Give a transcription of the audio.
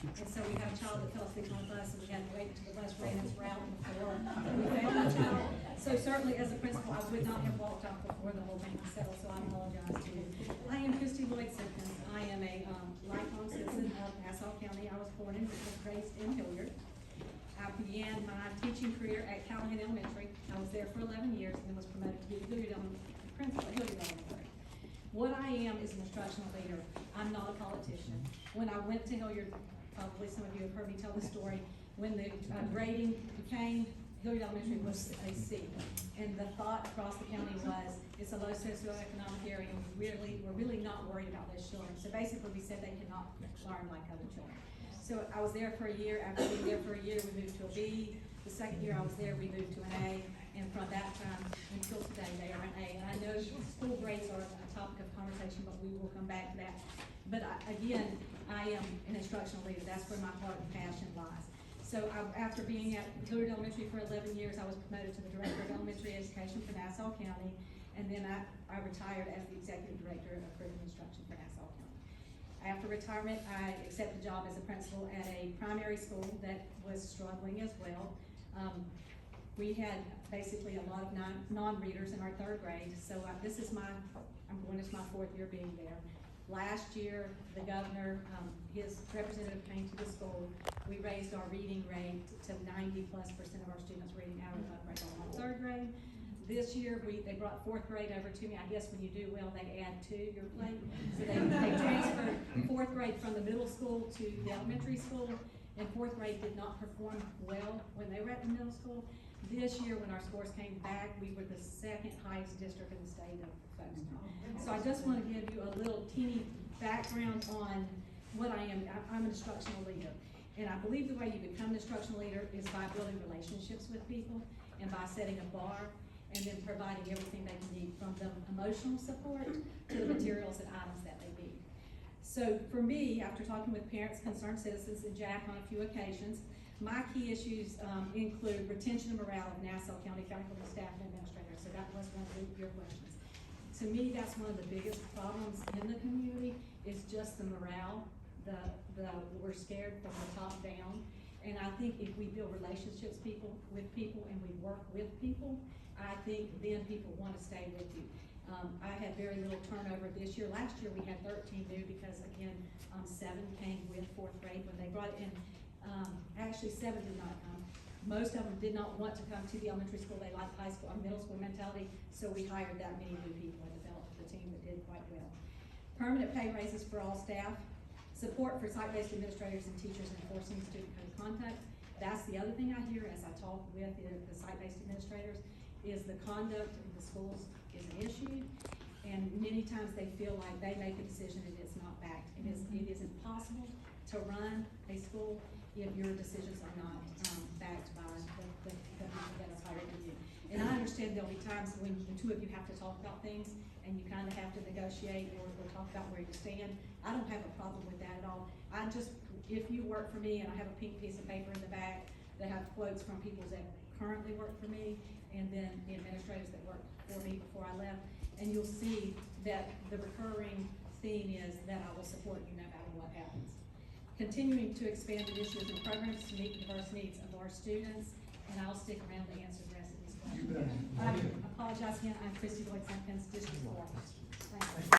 And so we had a child that fell asleep on the bus, and we had to wait until the bus ran its route before we found the child. So certainly as a principal, I would not have walked out before the whole thing was settled, so I apologize to you. I am Kristi Simpkins. I am a lifelong citizen of Nassau County. I was born and raised in Hilliard. I began my teaching career at Callahan Elementary. I was there for 11 years and then was promoted to be the Hilliard principal at Hilliard Elementary. What I am is an instructional leader. I'm not a politician. When I went to Hilliard, probably some of you have heard me tell the story, when the grading became, Hilliard Elementary was a C. And the thought across the county was, it's a low socioeconomic area, and we're really not worried about those children. So basically we said they cannot learn like other children. So I was there for a year. After being there for a year, we moved to a B. The second year I was there, we moved to an A. And from that time until today, they are an A. And I know school grades are a topic of conversation, but we will come back to that. But again, I am an instructional leader. That's where my heart and passion lies. So after being at Hilliard Elementary for 11 years, I was promoted to the Director of Elementary Education for Nassau County. And then I retired as the Executive Director of Curriculum Instruction for Nassau County. After retirement, I accepted a job as a principal at a primary school that was struggling as well. We had basically a lot of non-readers in our third grade, so I'm going into my fourth year being there. Last year, the governor, his representative came to the school. We raised our reading rate to 90+% of our students reading out of grade level in third grade. This year, they brought fourth grade over to me. I guess when you do well, they add to your plate. So they transferred fourth grade from the middle school to the elementary school, and fourth grade did not perform well when they were at the middle school. This year, when our scores came back, we were the second highest district in the state of Folkestone. So I just want to give you a little teeny background on what I am. I'm an instructional leader. And I believe the way you become an instructional leader is by building relationships with people and by setting a bar and then providing everything they need, from the emotional support to the materials and items that they need. So for me, after talking with parents, concerned citizens, and Jack on a few occasions, my key issues include retention and morale of Nassau County faculty, staff, and administrators. So that was one of your questions. To me, that's one of the biggest problems in the community is just the morale. We're scared from the top down. And I think if we build relationships with people and we work with people, I think then people want to stay with you. I had very little turnover this year. Last year we had 13 new because again, 7 came with fourth grade when they brought it in. Actually 7 did not come. Most of them did not want to come to the elementary school. They liked high school or middle school mentality, so we hired that many new people and developed the team that did quite well. Permanent pay raises for all staff, support for site-based administrators and teachers enforcing student code of conduct. That's the other thing I hear as I talk with the site-based administrators is the conduct of the schools is an issue, and many times they feel like they make a decision and it's not backed. It is impossible to run a school if your decisions are not backed by the people that are hired with you. And I understand there'll be times when the two of you have to talk about things and you kind of have to negotiate or talk about where you stand. I don't have a problem with that at all. If you work for me and I have a pink piece of paper in the back that have quotes from people that currently work for me and then the administrators that worked for me before I left, and you'll see that the recurring theme is that I will support you no matter what happens. Continuing to expand initiatives and programs to meet the diverse needs of our students, and I'll stick around to answer the rest of these questions. I apologize again, I'm Kristi Simpkins, District 4. Thank you.